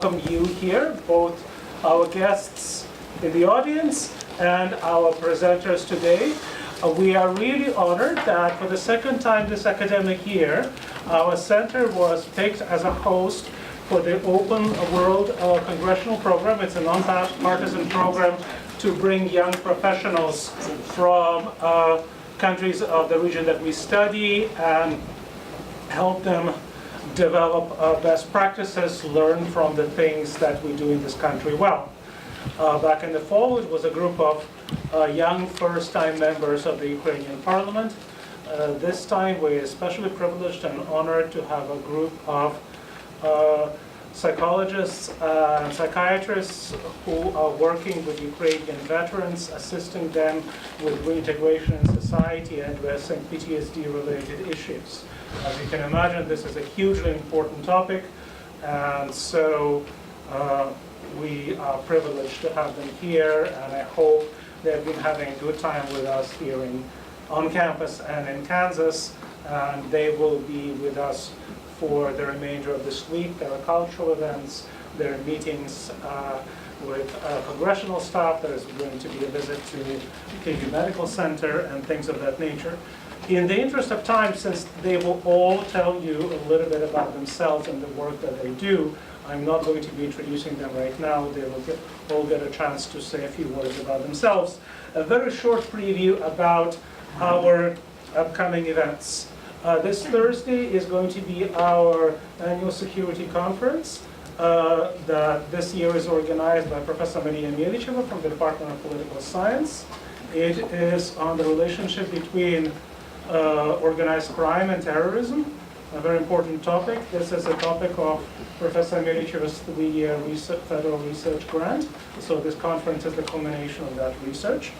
welcome you here, both our guests in the audience and our presenters today. We are really honored that for the second time this academic year, our center was picked as a host for the Open World Congressional Program. It's a nonpartisan program to bring young professionals from countries of the region that we study and help them develop best practices, learn from the things that we do in this country well. Back in the fall, it was a group of young first-time members of the Ukrainian parliament. This time, we're especially privileged and honored to have a group of psychologists and psychiatrists who are working with Ukrainian veterans, assisting them with reintegration in society and addressing PTSD-related issues. As you can imagine, this is a hugely important topic, and so we are privileged to have them here, and I hope they've been having a good time with us here on campus and in Kansas, and they will be with us for the remainder of this week. There are cultural events, there are meetings with congressional staff, there is going to be a visit to KU Medical Center and things of that nature. In the interest of time, since they will all tell you a little bit about themselves and the work that they do, I'm not going to be introducing them right now. They will all get a chance to say a few words about themselves. A very short preview about our upcoming events. This Thursday is going to be our annual security conference that this year is organized by Professor Maria Milicheva from the Department of Political Science. It is on the relationship between organized crime and terrorism, a very important topic. This is a topic of Professor Milicheva's 3-year federal research grant. So this conference is the culmination of that research.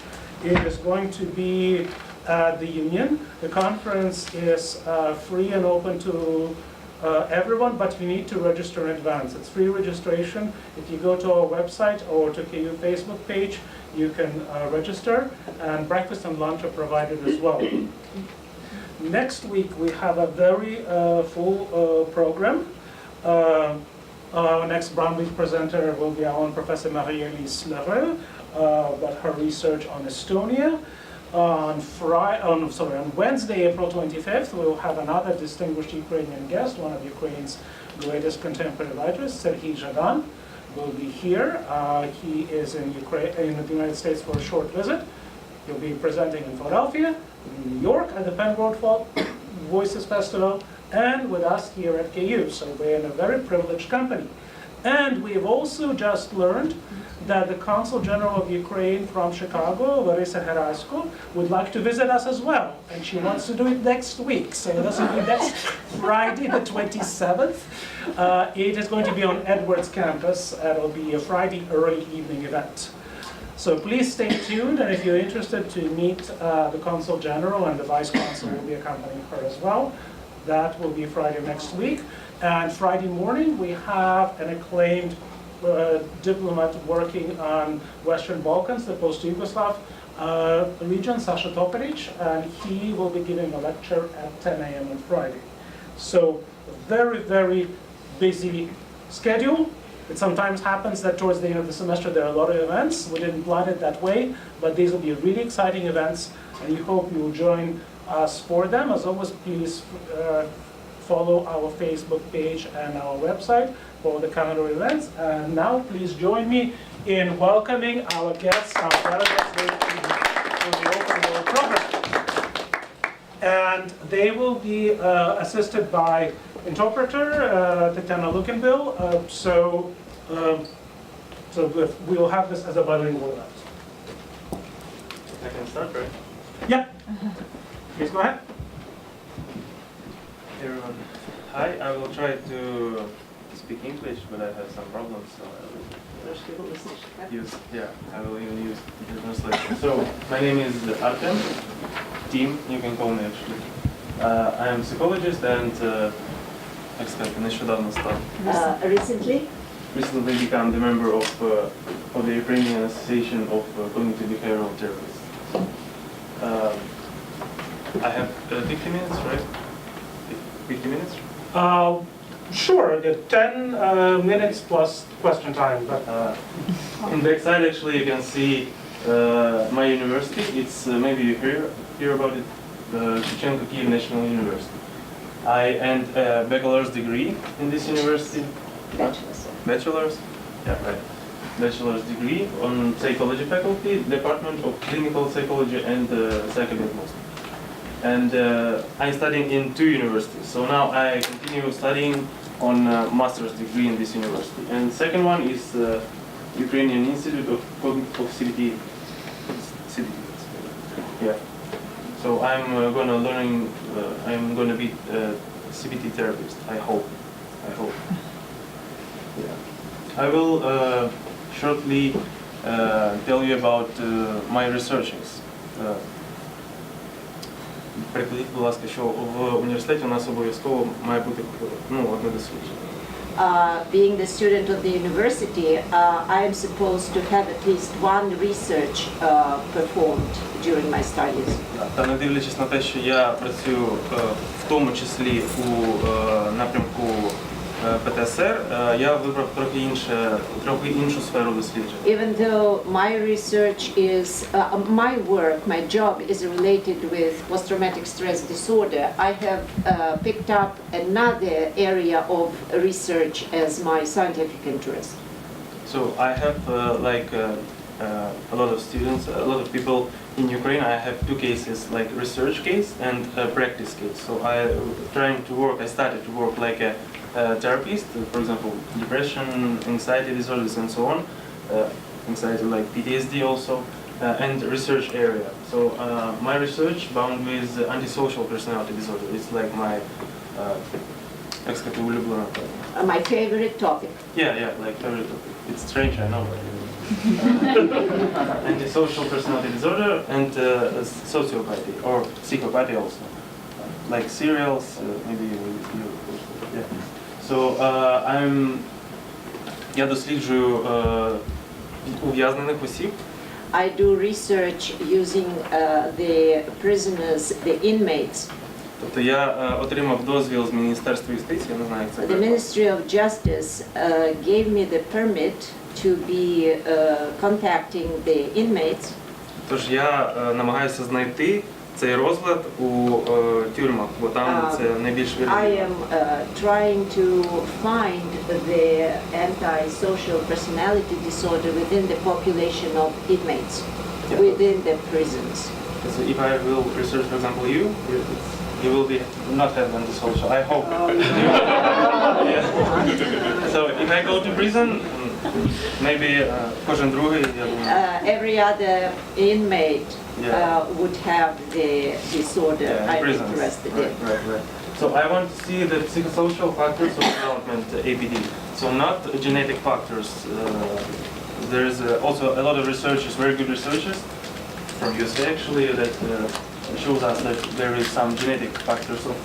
It is going to be at the Union. The conference is free and open to everyone, but you need to register in advance. It's free registration. If you go to our website or to KU Facebook page, you can register, and breakfast and lunch are provided as well. Next week, we have a very full program. Our next Brownbag presenter will be our own Professor Marie-Elise Lereux, about her research on Estonia. On Wednesday, April 25th, we will have another distinguished Ukrainian guest, one of Ukraine's greatest contemporary writers, Serhiy Zhadan, will be here. He is in the United States for a short visit. He'll be presenting in Philadelphia, in New York at the Penn World Voices Festival, and with us here at KU. So we're in a very privileged company. And we've also just learned that the Consul General of Ukraine from Chicago, Larisa Herasko, would like to visit us as well. And she wants to do it next week. So this will be next Friday, the 27th. It is going to be on Edwards campus. It'll be a Friday early evening event. So please stay tuned, and if you're interested to meet the Consul General, and the Vice Consul will be accompanying her as well, that will be Friday next week. And Friday morning, we have an acclaimed diplomat working on Western Balkans, the post-Yugoslav region, Sasha Toperic, and he will be giving a lecture at 10 a.m. on Friday. So very, very busy schedule. It sometimes happens that towards the end of the semester there are a lot of events. We didn't plan it that way, but these will be really exciting events, and we hope you will join us for them. As always, please follow our Facebook page and our website for the calendar events. And now please join me in welcoming our guests, our delegates to the Open World Program. And they will be assisted by interpreter Tatiana Lukenbill. So we will have this as a bilingual event. I can start, right? Yeah. Please go ahead. Hey everyone. Hi, I will try to speak English, but I have some problems, so I will even use the translation. So, my name is Artem. Tim, you can call me actually. I am a psychologist and expert. Нещодавно став. Recently become the member of the Ukrainian Association of Cognitive Behavioral Therapists. I have 50 minutes, right? 50 minutes? Sure, 10 minutes plus question time. But In the backside, actually, you can see my university. It's maybe you hear about it, Shevchenko Kyiv National University. I earned a bachelor's degree in this university. Bachelor's? Yeah, right. Bachelor's degree on psychology faculty, Department of Clinical Psychology and Psychometrics. And I'm studying in 2 universities. So now I continue studying on master's degree in this university. And second one is Ukrainian Institute of CBT. Yeah. So I'm gonna be a CBT therapist. I hope. Yeah. I will shortly tell you about my researches. Прикладіть, будь ласка, що в університеті у нас обов'язково має бути одне дослідження. Being the student of the university, I am supposed to have at least one research performed during my studies. Та не дивлячись на те, що я працюю в тому числі у напрямку ПТСР, я вибрав трохи іншу сферу досліджень. Even though my research is, my work, my job is related with post-traumatic stress disorder, I have picked up another area of research as my scientific interest. So I have a lot of students, a lot of people in Ukraine. I have 2 cases, like research case and a practice case. So I started to work like a therapist, for example, depression, anxiety disorders, and so on. Anxiety like PTSD also, and research area. So my research bound with antisocial personality disorder. It's like my My favorite topic. Yeah, like favorite topic. It's strange, I know. Antisocial personality disorder and sociopathy or psychopathy also, like serials. Maybe yeah. So я досліджую ув'язнених осіб. I do research using the prisoners, the inmates. Тобто я отримав дозвіл з Міністерства юстиції, я не знаю, як це. The Ministry of Justice gave me the permit to be contacting the inmates. Тож я намагаюся знайти цей розлад у тюрмах, бо там це найбільш I виразно. am trying to find the antisocial personality disorder within the population of inmates, within the prisons. So if I will research, for example, you will be not have antisocial. I hope. Yeah. So if I go to prison, maybe кожен другий, я думаю. Every other inmate would have the disorder I'm prisons. interested in. Right. So I want to see the psychosocial factors of development, APD. So not genetic factors. There's also a lot of researchers, very good researchers from USA actually, that shows us that there is some genetic factors of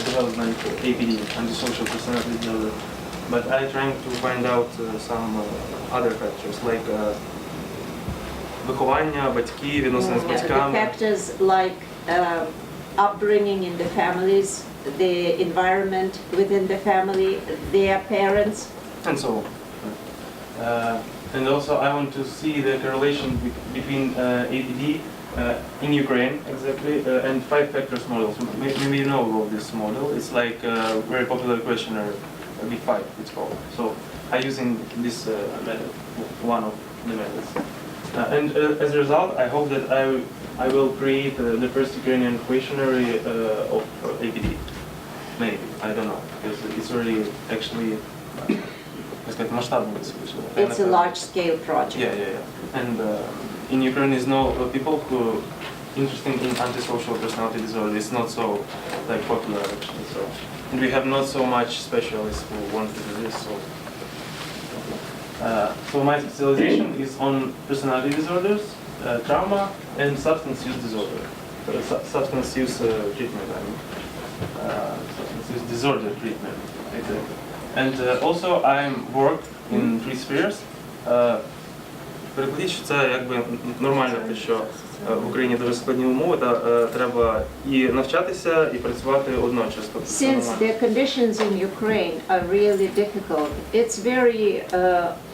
development APD, antisocial personality disorder. But I'm trying to find out some other factors like виховання, батьки, відносини з The батьками. factors like upbringing in the families, the environment within the family, their parents. And so on. And also I want to see the correlation between ADD in Ukraine, exactly, and 5 factors models. Maybe you know about this model. It's like a very popular questionnaire, Big 5 it's called. So I'm using this method, one of the methods. And as a result, I hope that I will create the first Ukrainian questionnaire of APD. Maybe, I don't know, because it's already actually It's a large-scale project. Yeah. And in Ukraine is no people who interested in antisocial personality disorder. It's not so like popular actually. So, and we have not so much specialists who want to do this. So my specialization is on personality disorders, trauma, and substance use disorder. Substance use treatment. I mean, substance use disorder treatment. Exactly. And also I work in 3 spheres. перекладіть, що це якби нормально, те, що в Україні дуже складні умови, та треба і навчатися, і працювати одночасно. Тобто це Since нормально. the conditions in Ukraine are really difficult, it's very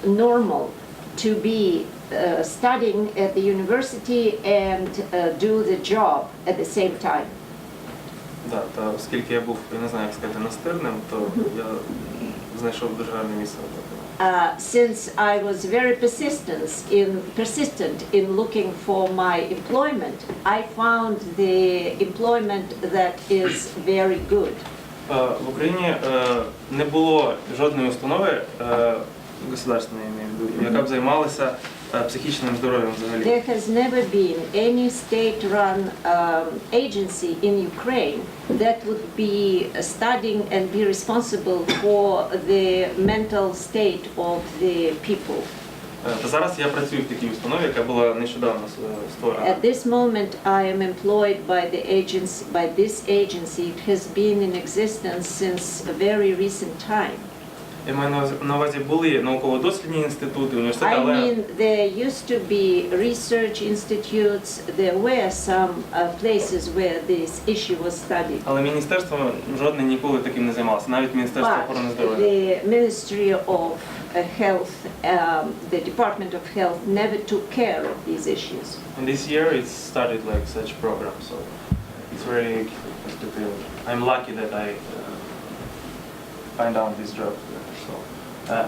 normal to be studying at the university and do the job at the same time. Да, та оскільки я був, я не знаю, як сказати, настирним, то я знайшов дуже гарне місце роботи. Since I was very persistent in looking for my employment, I found the employment that is very good. В Україні не було жодної установи государственної, яка б займалася психічним здоров'ям взагалі. There has never been any state-run agency in Ukraine that would be studying and be responsible for the mental state of the people. Та зараз я працюю в такій установі, яка була нещодавно створена. At this moment, I am employed by this agency. It has been in existence since a very recent time. Я маю на увазі були науково-дослідні інститути, університети, I але mean, there used to be research institutes. There were some places where this issue was studied. але міністерство жодне ніколи таким не займалося, навіть Міністерство But охорони здоров'я. the Ministry of Health, the Department of Health never took care of these issues. And this year it started like such program, so it's very. I'm lucky that I find out this job. So,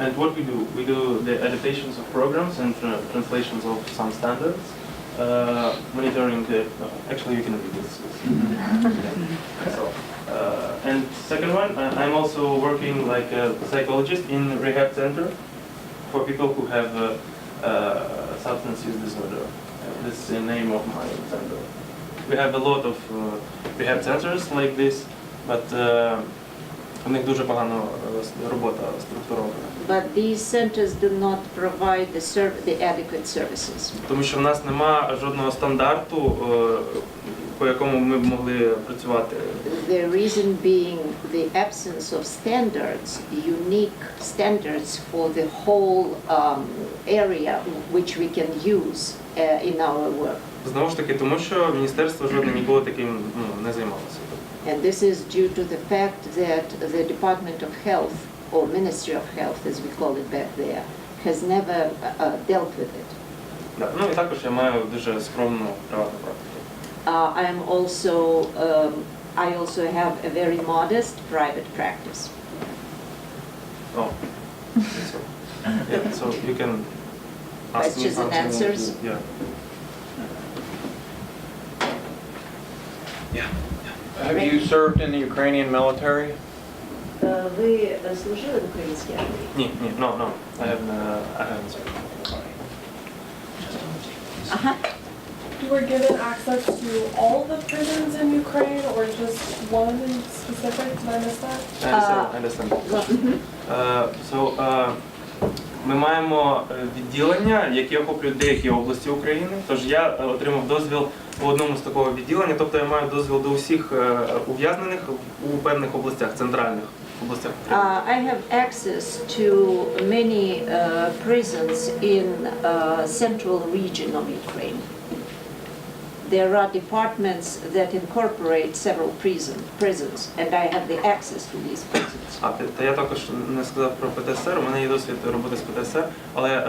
and what we do the adaptations of programs and translations of some standards, monitoring the. Actually, you can read this. So, and second one, I'm also working like a psychologist in rehab center for people who have substance use disorder. This is the name of my center. We have a lot of rehab centers like this, but у них дуже погано робота структурована. But these centers do not provide the adequate services. Тому що в нас нема жодного стандарту, по якому ми б могли працювати. The reason being the absence of standards, unique standards for the whole area which we can use in our work. Знову ж таки, тому що міністерство жодне ніколи таким не займалося. And this is due to the fact that the Department of Health, or Ministry of Health as we call it back there, has never dealt with it. Да. Ну і також я маю дуже скромну приватну практику. I also have a very modest private practice. Oh. So, yeah, so you can ask me Questions and something. answers? Yeah. Have you served in the Ukrainian military? Ви служили в українській армії? Ні, no. I haven't served. You were given access to all the prisons in Ukraine or just one in specific? Did I miss that? I understand. Ми маємо відділення, які охоплюють деякі області України. Тож я отримав дозвіл по одному з такого відділення, тобто я маю дозвіл до усіх ув'язнених у певних областях, центральних областях України. I have access to many prisons in central region of Ukraine. There are departments that incorporate several prisons, and I have the access to these prisons. Та я також не сказав про ПТСР, у мене є досвід роботи з ПТСР, але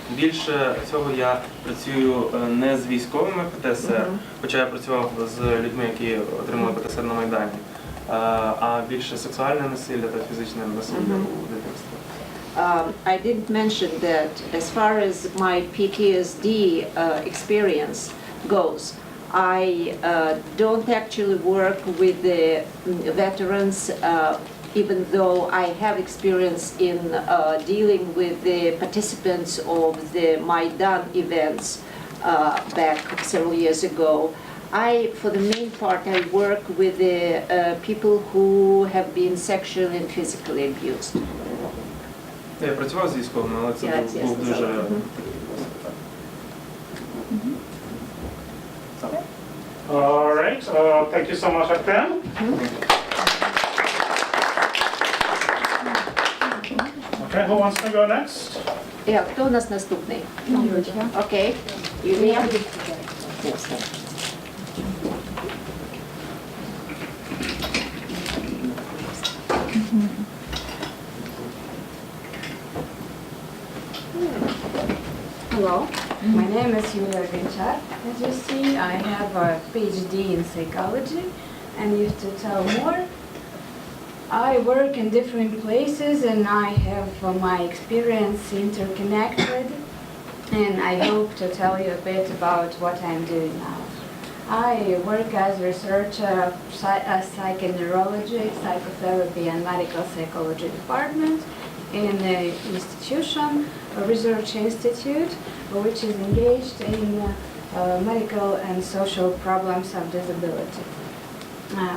більше цього я працюю не з військовими ПТСР, хоча я працював з людьми, які отримали ПТСР на Майдані, а більше сексуальне насилля та фізичне насилля у дитинстві. I didn't mention that as far as my PTSD experience goes, I don't actually work with the veterans, even though I have experience in dealing with the participants of the Maidan events back several years ago. For the main part, I work with the people who have been sexually and physically abused. Я працював з військовими, але це був дуже... All right, thank you so much, Artem. Okay, who wants to go next? Хто у нас наступний? Окей. Юлія. Ясно. Hello, my name is Yulia Gonchar. As you see, I have a PhD in psychology, and if to tell more, I work in different places and I have my experience interconnected, and I hope to tell you a bit about what I'm doing now. I work as researcher of psychoneurology, psychotherapy and medical psychology department in an institution, a research institute, which is engaged in medical and social problems of disability.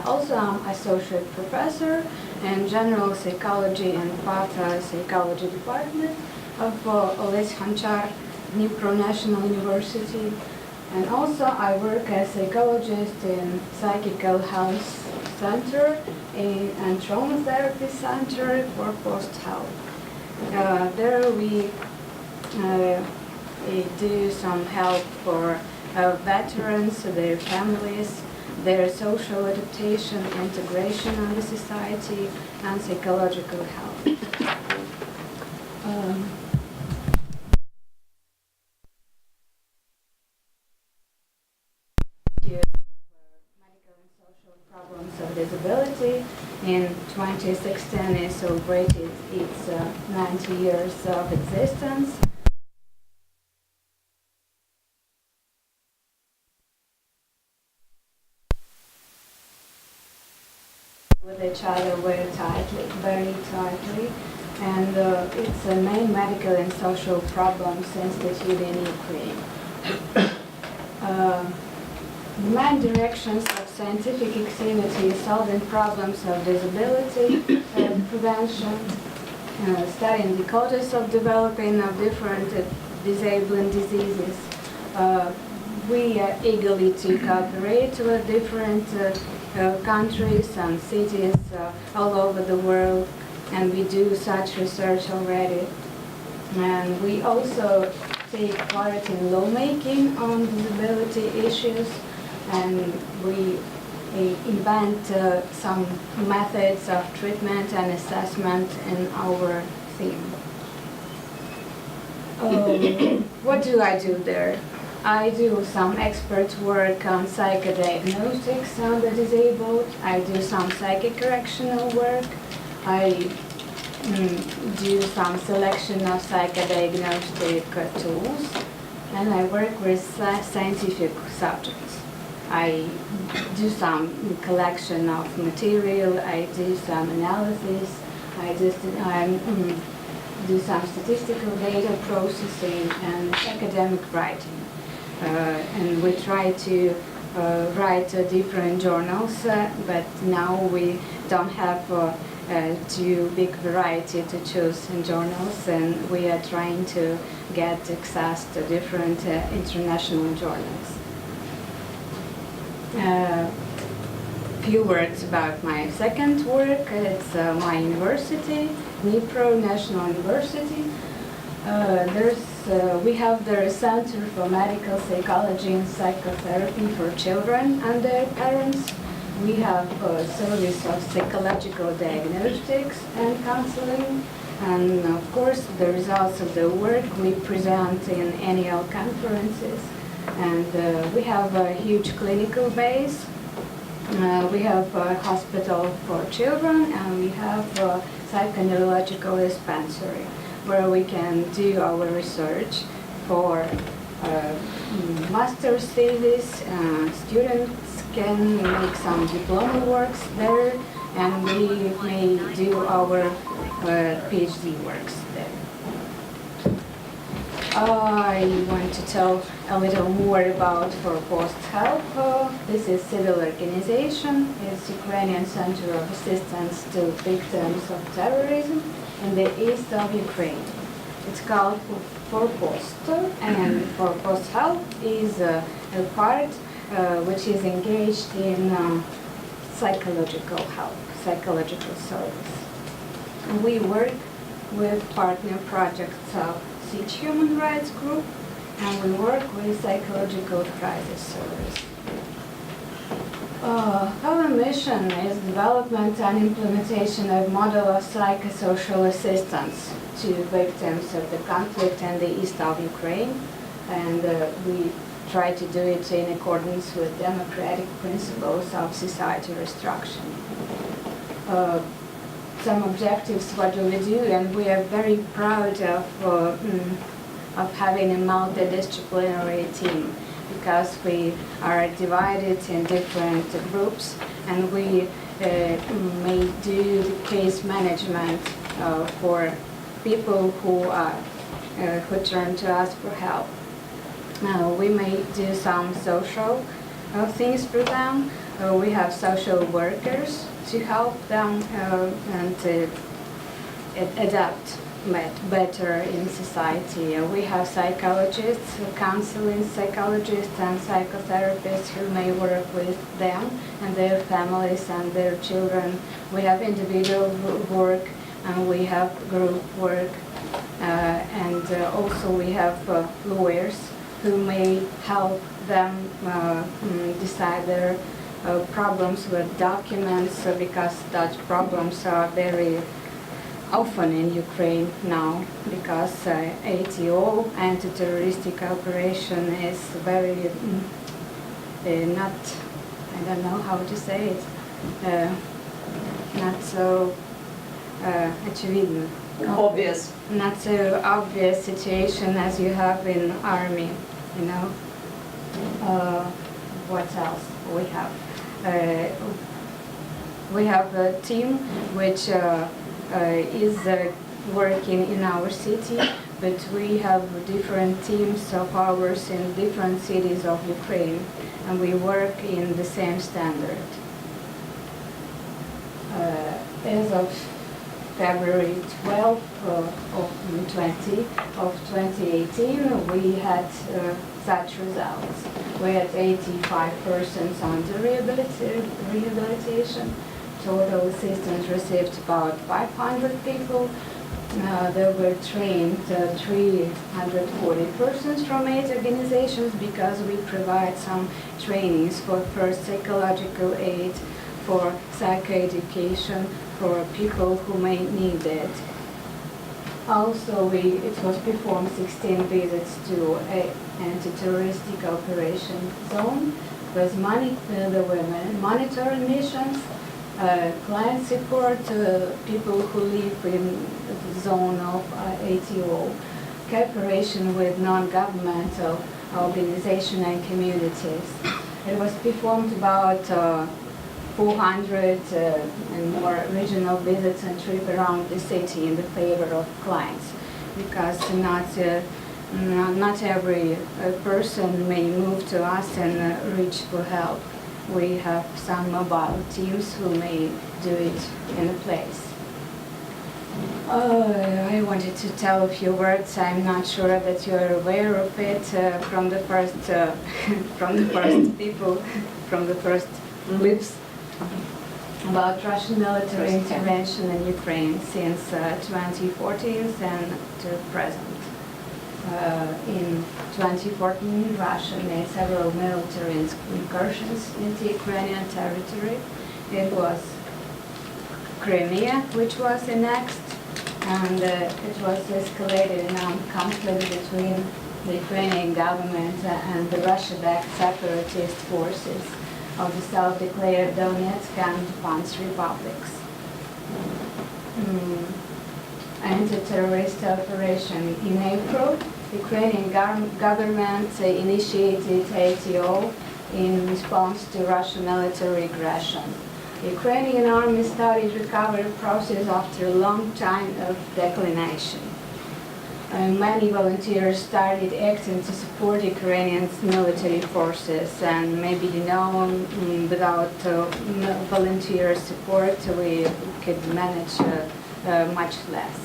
Also, I'm associate professor in general psychology and psychology department of Oles Hanchar, Dnipro National University. And also, I work as psychologist in Psychical Health Center and Trauma Therapy Center for post-health. There we do some help for veterans, their families, their social adaptation, integration in the society, and psychological health. Medical and social problems of disability. In 2016, it celebrated its 90 years of existence. With each other very tightly, and it's a main medical and social problems institute in Ukraine. The main directions of scientific activity is solving problems of disability, prevention, studying the causes of developing of different disabling diseases. We eagerly to cooperate with different countries and cities all over the world, and we do such research already. And we also take part in lawmaking on disability issues, and we invent some methods of treatment and assessment in our theme. What do I do there? I do some expert work on psychodiagnostics on the disabled. I do some psychic correctional work. I do some selection of psychodiagnostic tools, and I work with scientific subjects. I do some collection of material, I do some analysis, I do some statistical data processing and academic writing. And we try to write different journals, but now we don't have too big variety to choose in journals, and we are trying to get access to different international journals. Few words about my second work. It's my university, Dnipro National University. We have the Center for Medical Psychology and Psychotherapy for Children and their parents. We have a service of psychological diagnostics and counseling. And of course, the results of the work we present in annual conferences. And we have a huge clinical base. We have a hospital for children, and we have a psychoneurological dispensary where we can do our research for master's thesis. Students can make some diploma works there, and we may do our PhD works there. I want to tell a little more about for post-help. This is civil organization. It's Ukrainian Center of Assistance to Victims of Terrorism in the east of Ukraine. It's called For Post, and For Post-help is a part which is engaged in psychological help, psychological service. And we work with partner projects of Teach human rights group, and we work with psychological crisis service. Our mission is development and implementation of model of psychosocial assistance to victims of the conflict in the east of Ukraine, and we try to do it in accordance with democratic principles of society restructuring. Some objectives, what do we do, and we are very proud of having a multidisciplinary team, because we are divided in different groups, and we may do the case management for people who turn to us for help. We may do some social things for them. We have social workers to help them and to adapt better in society. We have psychologists, counseling psychologists and psychotherapists who may work with them and their families and their children. We have individual work and we have group work, and also we have lawyers who may help them decide their problems with documents, because such problems are very often in Ukraine now, because ATO, anti-terroristic operation, is very not, I don't know how to say it, not so очевидно. Obvious. Not so obvious situation as you have in army, you know. What else we have? We have a team which is working in our city, but we have different teams of ours in different cities of Ukraine, and we work in the same standard. As of February 12 of 2018, we had such results. We had 85 persons under rehabilitation. Total assistance received about 500 people. There were trained 340 persons from 8 organizations, because we provide some trainings for first psychological aid, for psychoeducation, for people who may need it. Also, it was performed 16 visits to an anti-terroristic operation zone. There were monitoring missions, client support, people who live in the zone of ATO, cooperation with non-governmental organizations and communities. It was performed about 400 and more regional visits and trips around the city in the favor of clients, because not every person may move to us and reach for help. We have some mobile teams who may do it in a place. I wanted to tell a few words. I'm not sure that you're aware of it from the first people, from the first lips, about Russian military intervention in Ukraine since 2014 and to present. In 2014, Russia made several military incursions into Ukrainian territory. It was Crimea, which was annexed, and it was escalated in a conflict between the Ukrainian government and the Russia-backed separatist forces of the self-declared Donetsk and Luhansk republics. Anti-terrorist operation. In April, Ukrainian government initiated ATO in response to Russian military aggression. The Ukrainian army started recovery process after a long time of declination. Many volunteers started acting to support Ukrainian military forces, and maybe you know, without volunteer support we could manage much less.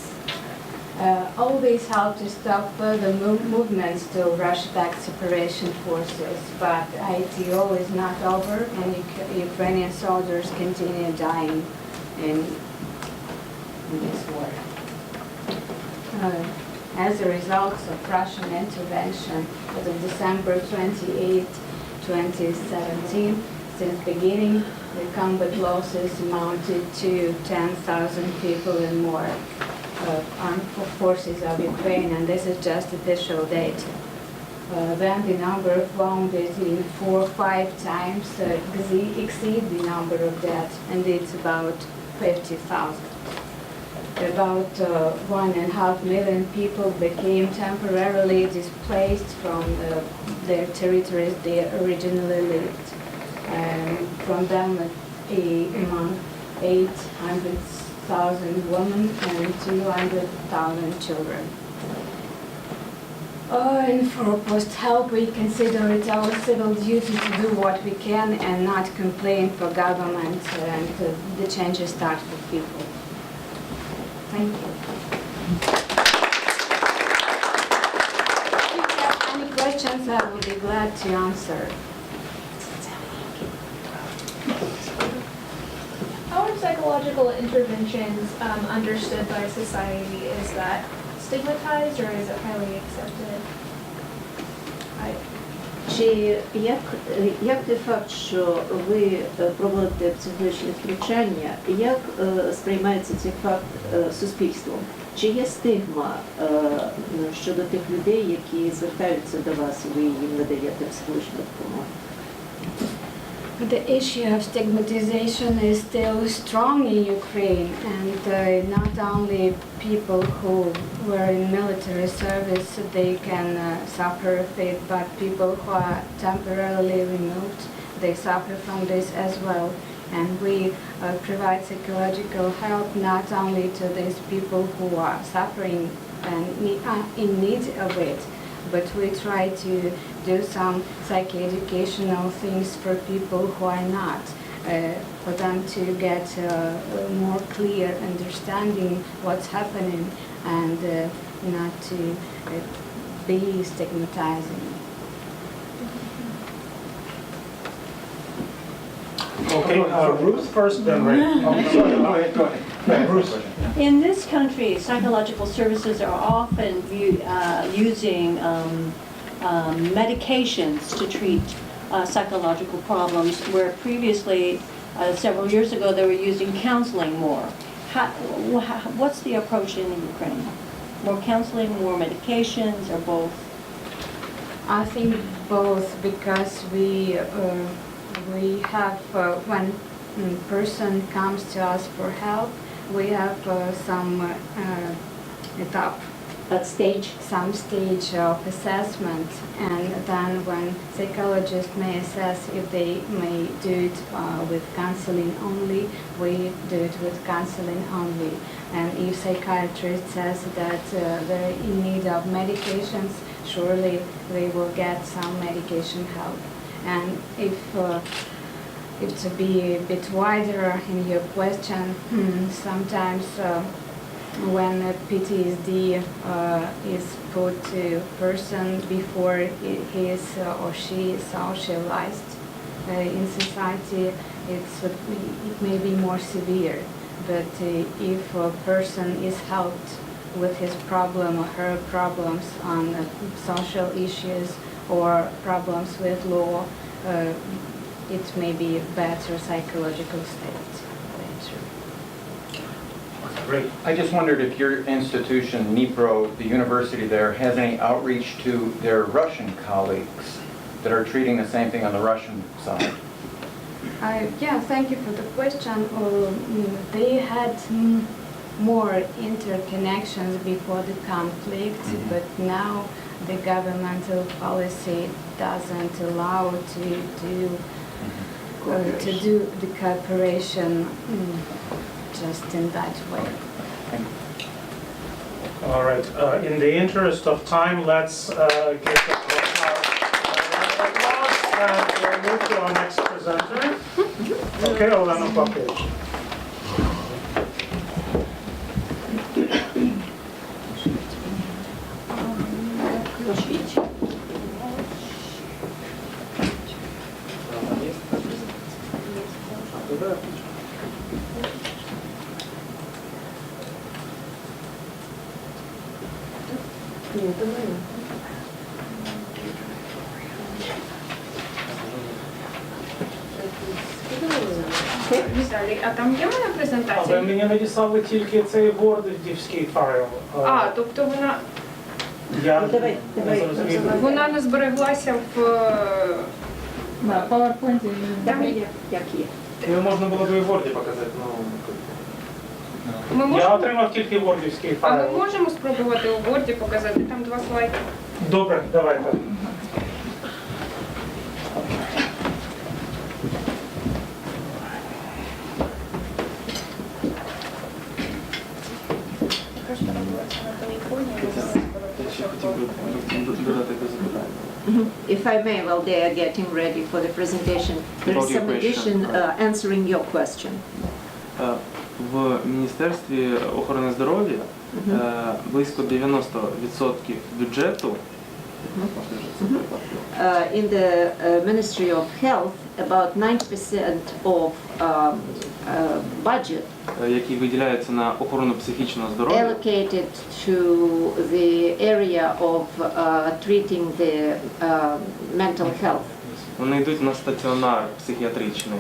All this helped to stop further movements to Russia-backed separation forces, but ITO is not over, and Ukrainian soldiers continue dying in this war. as a result of Russian intervention as of December 28, 2017. Since beginning, the combat losses amounted to 10,000 people and more armed forces of Ukraine, and this is just official data. Then the number of wounded in 4 or 5 times exceed the number of dead, and it's about 50,000. About 1.5 million people became temporarily displaced from their territories they originally lived. From them, among 800,000 women and 200,000 children. And for post-help, we consider it our civil duty to do what we can and not complain for government, and the changes start with people. Thank you. If you have any questions, I will be glad to answer. How are psychological interventions understood by society? Is that stigmatized or is it highly accepted? Чи як той факт, що ви проводите психологічне втручання, як сприймається цей факт суспільством? Чи є стигма щодо тих людей, які звертаються до вас, ви їм надаєте психологічну допомогу? The issue of stigmatization is still strong in Ukraine, and not only people who were in military service, they can suffer with it, but people who are temporarily removed, they suffer from this as well. And we provide psychological help not only to these people who are suffering and in need of it, but we try to do some psychoeducational things for people who are not, for them to get a more clear understanding what's happening and not to be stigmatizing. Okay, Ruth first, then Ray. Oh, sorry, go ahead. Yeah, Bruce. In this country, psychological services are often using medications to treat psychological problems, where previously, several years ago, they were using counseling more. What's the approach in Ukraine? More counseling, more medications, or both? I think both, because we have when a person comes to us for help, we have some stage of assessment, and then when psychologists may assess if they may do it with counseling only, we do it with counseling only. And if psychiatrist says that they're in need of medications, surely they will get some medication help. And if to be a bit wider in your question, sometimes when PTSD is put to a person before he is or she is socialized in society, it may be more severe. But if a person is helped with his problem or her problems on social issues or problems with law, it may be a better psychological state later. Great. I just wondered if your institution, Dnipro, the university there, has any outreach to their Russian colleagues that are treating the same thing on the Russian side? Yeah, thank you for the question. They had more interconnections before the conflict, but now the governmental policy doesn't allow to do the cooperation just in that way. All right. In the interest of time, let's give the applause and we'll move to our next presenter. Okay, Olena Popovich. Віталій, а там є моя А ви презентація? мені надіслали тільки цей вордівський файл. А, тобто Я Давай, не давай. зрозумів. вона не збереглася в... На PowerPoint. Так, як є. Ее можно было бы и в Word показать, но... Ми Я можемо, отримав тільки вордівський а ми файл. можемо спробувати у Word показати, там 2 слайди. Добре, давайте. Я хотів би додати таке запитання. If I may, while they are getting ready for the presentation, there is About your some addition question, answering your question. В Міністерстві охорони здоров'я близько 90% бюджету In the Ministry of Health, about 90% of budget який виділяється на охорону психічного здоров'я, allocated to the area of treating the mental health. вони йдуть на стаціонар психіатричний.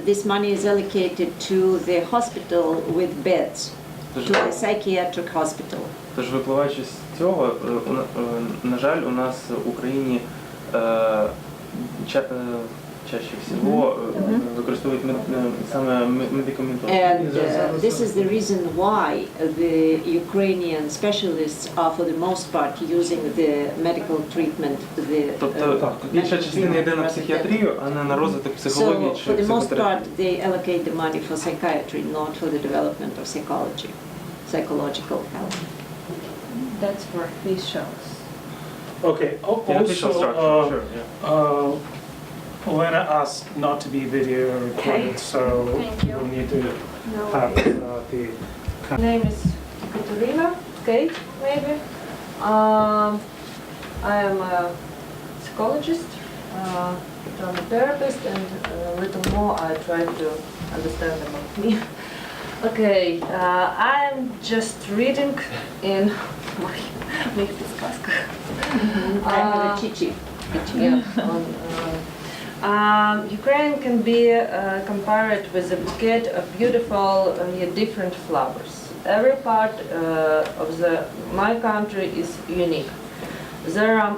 This money is allocated to the hospital with beds, to the psychiatric hospital. Тож, випливаючи з цього, на жаль, у нас в Україні чаще всього використовують саме медикаментозно. And this is the reason why the Ukrainian specialists are for the most part using the medical treatment. Тобто більша частина йде на психіатрію, а не на розвиток психології So чи for the most психотерапії. part they allocate the money for psychiatry, not for the development of psychology, psychological health. That's for officials. Okay, In official structure, sure, yeah. Lena asked not to be video recorded, so Thank you. we'll need to have the... My name is Katerina, Kate maybe. I am a psychologist, therapist, and a little more I try to understand about me. Okay, I'm just reading in my Ukraine can be compared with a bouquet of beautiful yet different flowers. Every part of my country is unique. There are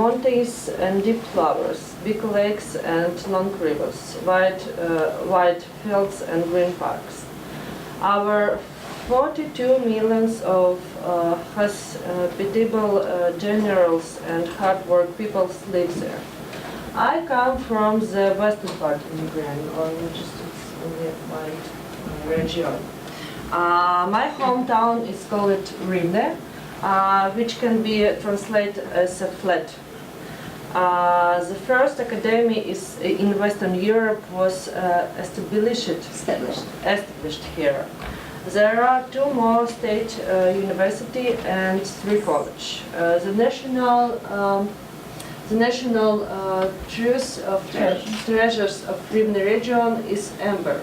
mountains and deep flowers, big lakes and long rivers, wide fields and green parks. Our 42 millions of hospitable generals and hard work people live there. I come from the western part of Ukraine, or just in the white region. My hometown is called Rivne, which can be translated as a flat. The first academy is in Western Europe was established here. There are 2 more state university and 3 college. The national treasures of Rivne region is amber.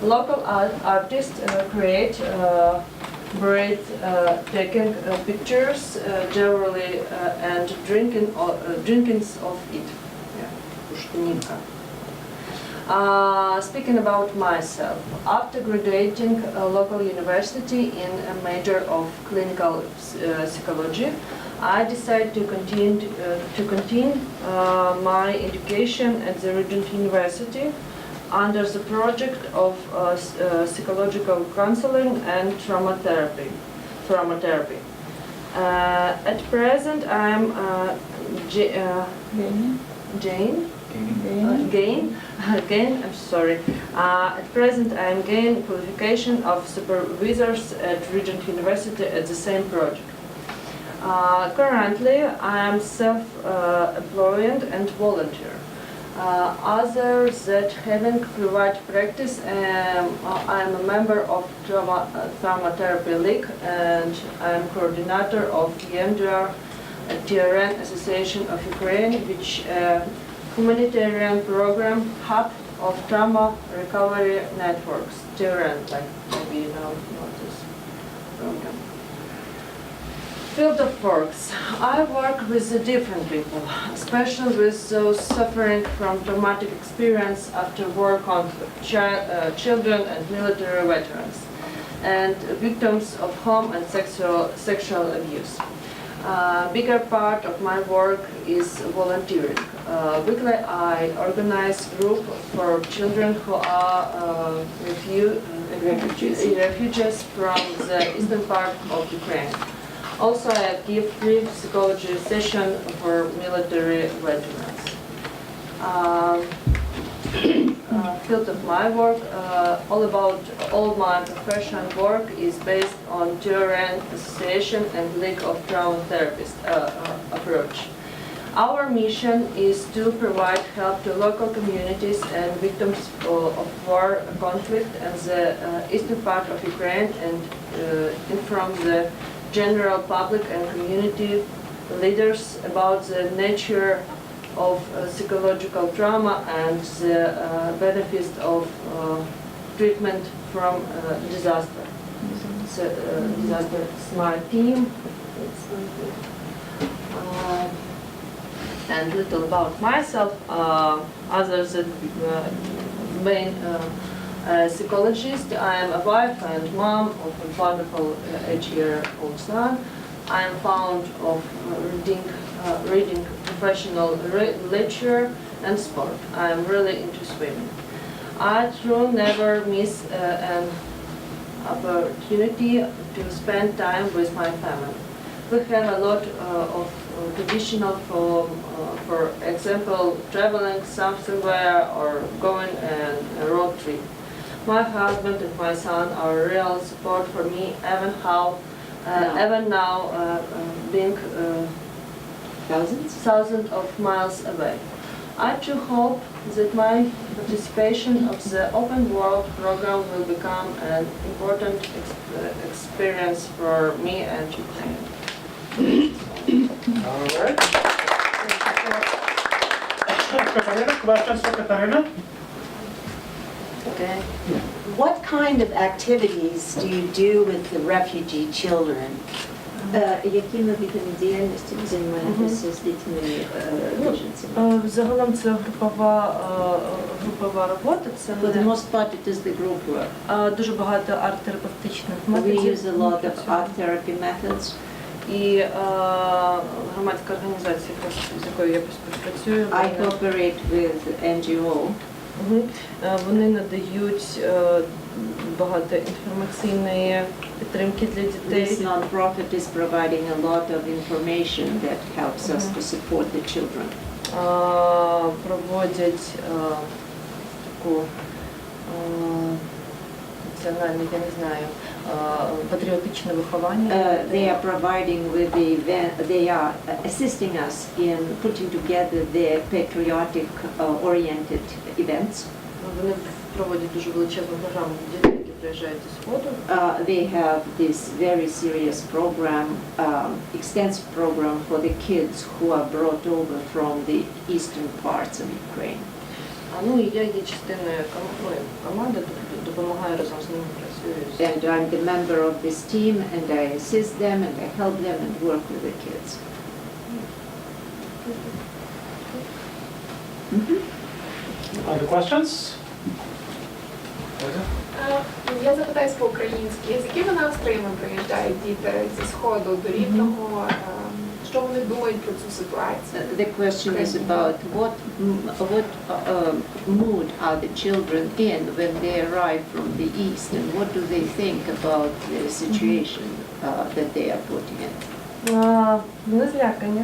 Local artists create breathtaking pictures, jewelry, and drinkings of it. Speaking about myself, after graduating a local university in a major of clinical psychology, I decided to continue my education at the Regent University under the project of psychological counseling and trauma therapy. At present, I am I'm sorry. At present, I am gaining qualification of supervisors at Regent University at the same project. Currently, I am self-employed and volunteer. Others that having private practice, I am a member of Trauma Therapy League, and I am coordinator of EMDR, TRN Association of Ukraine, which humanitarian program hub of trauma recovery networks. TRN, like maybe you know this program. Field of works. I work with the different people, especially with those suffering from traumatic experience after war conflict, children and military veterans, and victims of home and sexual abuse. Bigger part of my work is volunteering. Weekly I organize group for children who are refugees from the eastern part of Ukraine. Also, I give free psychology session for military veterans. Field of my work, all my professional work is based on Terrain Association and League of Trauma Therapists approach. Our mission is to provide help to local communities and victims of war conflict in the eastern part of Ukraine and inform the general public and community leaders about the nature of psychological trauma and the benefits of treatment from disaster. So, disaster smart team. And little about myself, other than being a psychologist, I am a wife and mom of a wonderful 8-year-old son. I am fond of reading professional literature and sport. I am really into swimming. I truly never miss an opportunity to spend time with my family. We have a lot of traditional for example, traveling somewhere or going on a road trip. My husband and my son are real support for me, even now being thousands of miles away. I too hope that my participation of the Open World program will become an important experience for me and Ukraine. All right. Katarina, questions for Katarina? Okay. What kind of activities do you do with the refugee children? Якими видами діяльності ви займаєтеся з дітьми біженцями? Загалом це групова робота. Це For the most part, it is the group work. дуже багато арт-терапевтичних We методів. use a lot of art therapy methods. І громадська організація, з якою я співпрацюю, I cooperate with NGO. Вони надають багато інформаційної підтримки для This дітей. non-profit is providing a lot of information that helps us to support the children. Проводять таку національну, я не знаю, патріотичне виховання. They are providing with the event, they are assisting us in putting together the patriotic oriented events. Вони проводять дуже величезну програму для дітей, які приїжджають зі Сходу. They have this very serious program, extensive program for the kids who are brought over from the eastern parts of Ukraine. Ну і я є частиною команди, допомагаю разом з ними, працюю. And I'm the member of this team, and I assist them, and I help them, and work with the kids. Other questions? Я запитаюсь по-українськи. З якими настроями приїжджають діти зі Сходу до Рівного? Що вони думають про цю ситуацію? The question is about what mood are the children in when they arrive from the east, and what do they think about the situation that they are put in? Вони злякані,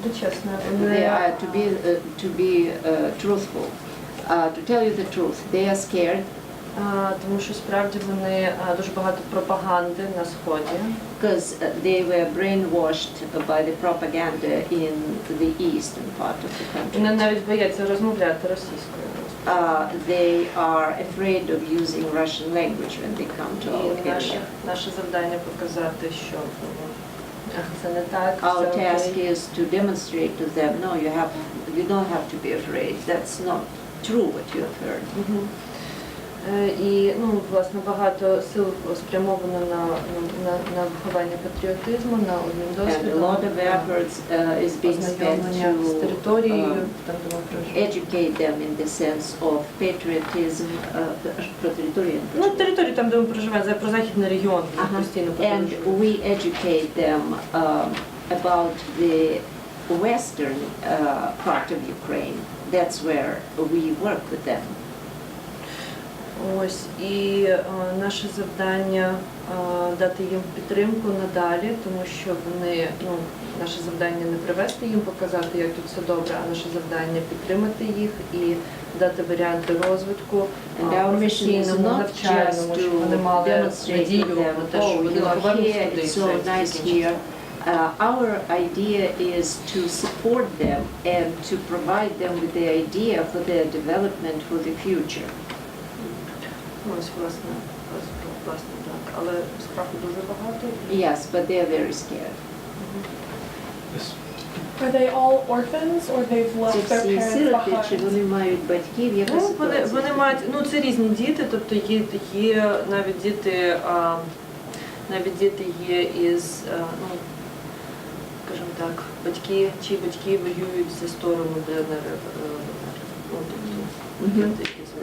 буду чесно. They are to be truthful. To tell you the truth, they are scared. Тому що справді вони дуже багато пропаганди на Сході. Because they were brainwashed by the propaganda in the eastern part of the country. Вони навіть бояться розмовляти російською. They are afraid of using Russian language when they come to our area. Наше завдання показати, що це не так. Our task is to demonstrate to them, no, you don't have to be afraid. That's not true what you have heard. І власне багато сил спрямовано на виховання патріотизму, на обмін And a досвідом, lot of efforts is being spent ознайомлення з територією, там де ми проживаємо. educate them in the sense of patriotism, про територію. Територію там, де ми проживаємо, про західний регіон ми постійно And подорожуємо. we educate them about the western part of Ukraine. That's where we work with them. Ось, і наше завдання дати їм підтримку надалі, тому що вони, наше завдання не привести їм, показати, як тут все добре, а наше завдання підтримати їх і дати варіанти розвитку And our mission is професійному, not навчальному, just щоб вони to мали demonstrate надію to them, на те, що oh, вони you are повернуться here, туди і it's все so nice закінчиться. here. Our idea is to support them and to provide them with the idea for their development for the future. Ось, власне, так. Але страху дуже багато. Yes, but they are very scared. Are they all orphans or they've left Це their всі parents сироти, чи behind? вони мають батьків, яка ситуація? Вони мають, це різні діти, тобто є навіть діти є із, скажімо так, чиї батьки воюють за сторону ДНР.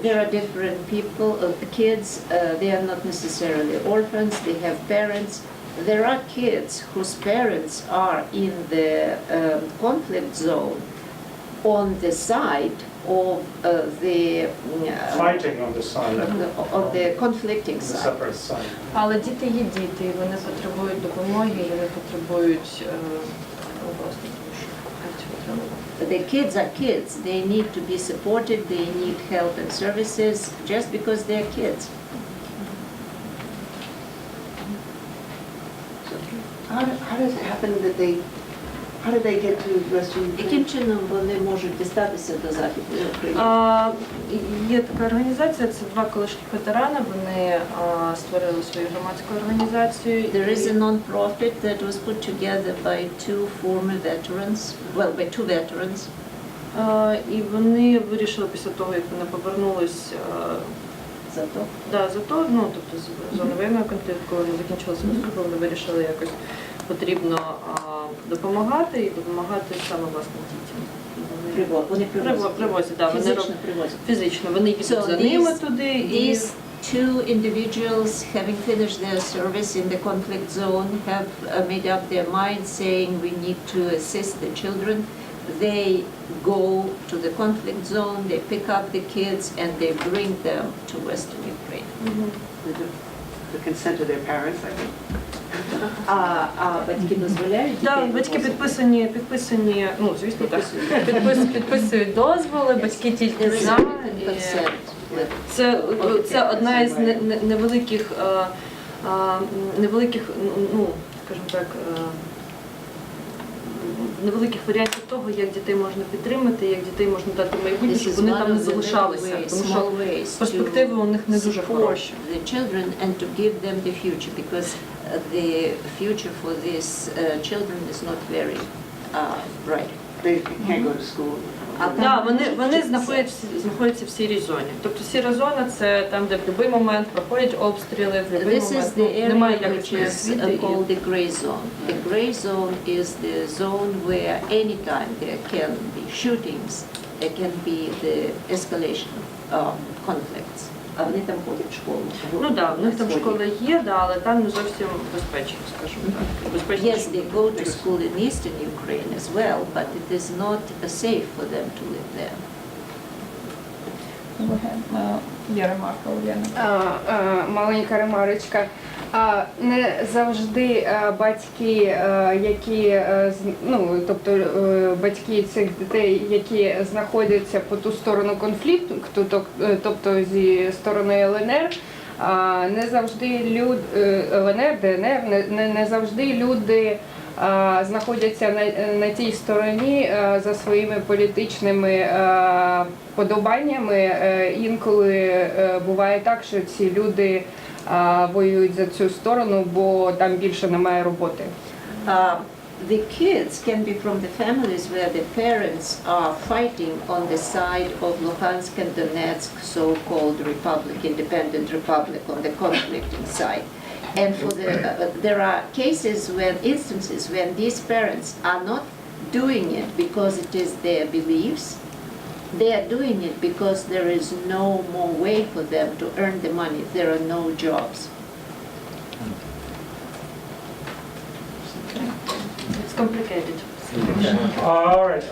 There are different people, kids, they are not necessarily orphans, they have parents. There are kids whose parents are in the conflict zone on the side of the Fighting on the side, of the conflicting the side. separate side. Але діти є діти, і вони потребують допомоги, і вони потребують власне, тому що The kids are kids. They need to be supported. They need help and services just because they are kids. How does it happen that how do they get to Western Яким Ukraine? чином вони можуть дістатися до Західної України? Є така організація, це два колишніх ветерани, вони створили свою громадську організацію. There is a non-profit that was put together by two former veterans, well, by two veterans. І вони вирішили після того, як вони повернулись Зато за то, тобто з зони воєнного конфлікту, коли вони закінчили свою службу, вони вирішили якось потрібно допомагати і допомагати саме власним дітям. Вони Привозять, да, вони фізично привозять. фізично. Вони їдуть So за ними туди і these two individuals, having finished their service in the conflict zone, have made up their mind saying we need to assist the children. They go to the conflict zone, they pick up the kids and they bring them to Western Ukraine. With the consent of their parents, I think. Батьки дозволяють да, дітей батьки вивозити? підписані, звісно, так. Підписують дозволи, батьки тільки There is за. written consent with Це одна із невеликих, скажімо так, невеликих варіантів того, як дітей можна підтримати, як дітей можна дати майбутнє, This щоб is вони one там не of the залишалися, ways, тому що small ways перспективи у них не дуже support хороші. the children and to give them the future, because the future for these children is not very bright. They can't go to school. Да, вони знаходяться в сірій зоні. Тобто сіра зона – це там, де в будь-який момент проходять обстріли, в будь-який This is момент the немає area which якісної is освіти. called the gray zone. The gray zone is the zone where anytime there can be shootings, there can be the escalation of conflicts. А вони там ходять в школу. Ну так, в них там школа є, але там не зовсім безпечно, скажімо так. Безпечно, Yes, they go to school in eastern Ukraine as well, but it is not safe for them to live there. Є ремарка, Уляна. Маленька ремарочка. Не завжди батьки, тобто батьки цих дітей, які знаходяться по ту сторону конфлікту, тобто зі сторони ЛНР, не завжди ЛНР, ДНР, не завжди люди знаходяться на тій стороні за своїми політичними подобаннями. Інколи буває так, що ці люди воюють за цю сторону, бо там більше немає роботи. the kids can be from the families where the parents are fighting on the side of Luhansk and Donetsk, so-called republic, independent republic, on the conflicting side. And for there are instances when these parents are not doing it because it is their beliefs. They are doing it because there is no more way for them to earn the money. There are no jobs. It's complicated. Alright,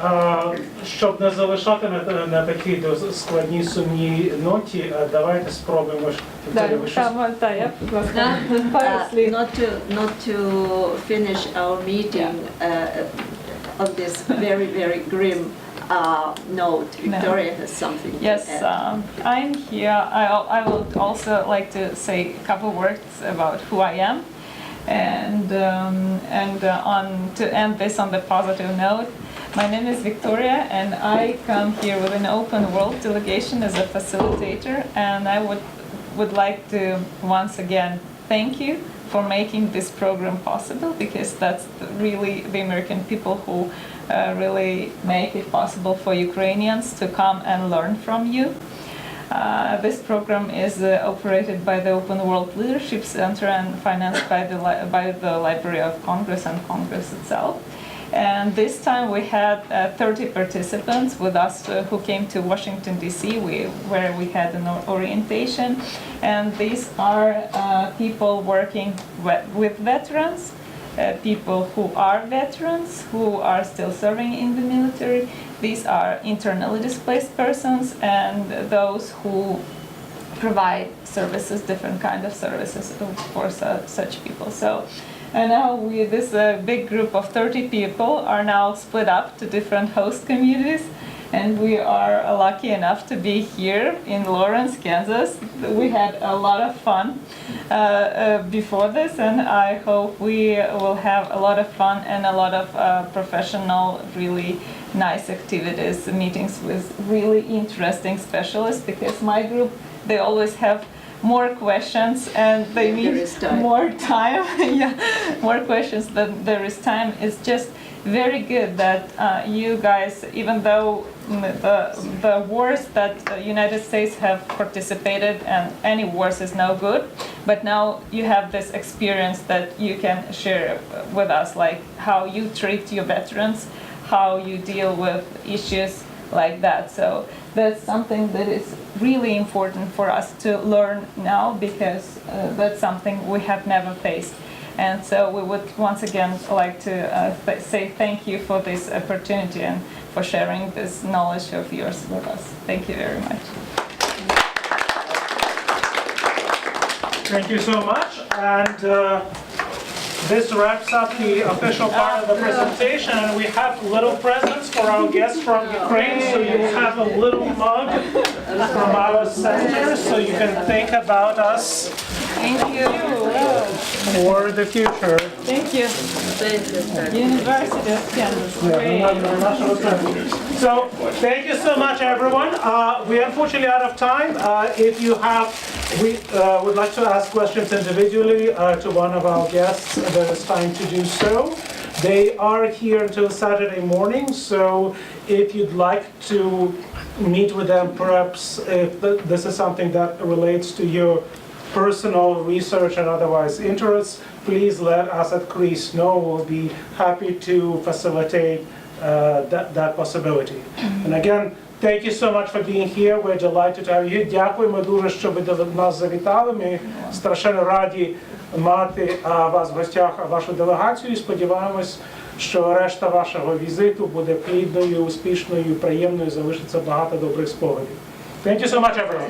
щоб не залишати на такій складній сумній ноті, давайте спробуємо. Not to finish our meeting on this very, very grim note. Victoria has something to Yes, add. I'm here. I would also like to say a couple words about who I am. And to end this on the positive note, my name is Victoria, and I come here with an open world delegation as a facilitator, and I would like to once again thank you for making this program possible, because that's really the American people who really make it possible for Ukrainians to come and learn from you. This program is operated by the Open World Leadership Center and financed by the Library of Congress and Congress itself. And this time we had 30 participants with us who came to Washington, D.C., where we had an orientation. And these are people working with veterans, people who are veterans, who are still serving in the military. These are internally displaced persons and those who provide services, different kind of services for such people. So, and now this big group of 30 people are now split up to different host communities, and we are lucky enough to be here in Lawrence, Kansas. We had a lot of fun before this, and I hope we will have a lot of fun and a lot of professional, really nice activities, meetings with really interesting specialists, because my group, they always have more questions and they need more time. Yeah, more questions than there is time. It's just very good that you guys, even though the wars that the United States have participated, and any wars is no good, but now you have this experience that you can share with us, like how you treat your veterans, how you deal with issues like that. So that's something that is really important for us to learn now, because that's something we have never faced. And so we would once again like to say thank you for this opportunity and for sharing this knowledge of yours with us. Thank you very much. Thank you so much. And this wraps up the official part of the presentation, and we have little presents for our guests from Ukraine. So you have a little mug from our center, so you can think about us. Thank you. For the future. Thank you. University of Kansas. So, thank you so much, everyone. We are unfortunately out of time. If you have, we would like to ask questions individually to one of our guests. There is time to do so. They are here until Saturday morning, so if you'd like to meet with them, perhaps if this is something that relates to your personal research and otherwise interests, please let us at CREAS know. We'll be happy to facilitate that possibility. And again, thank you so much for being here. We're delighted to have you. Дякуємо дуже, що ви до нас завітали. Ми страшенно раді мати вас в гостях, вашу делегацію. І сподіваємось, що решта вашого візиту буде плідною, успішною, приємною, залишиться багато добрих спогадів. Thank you so much, everyone.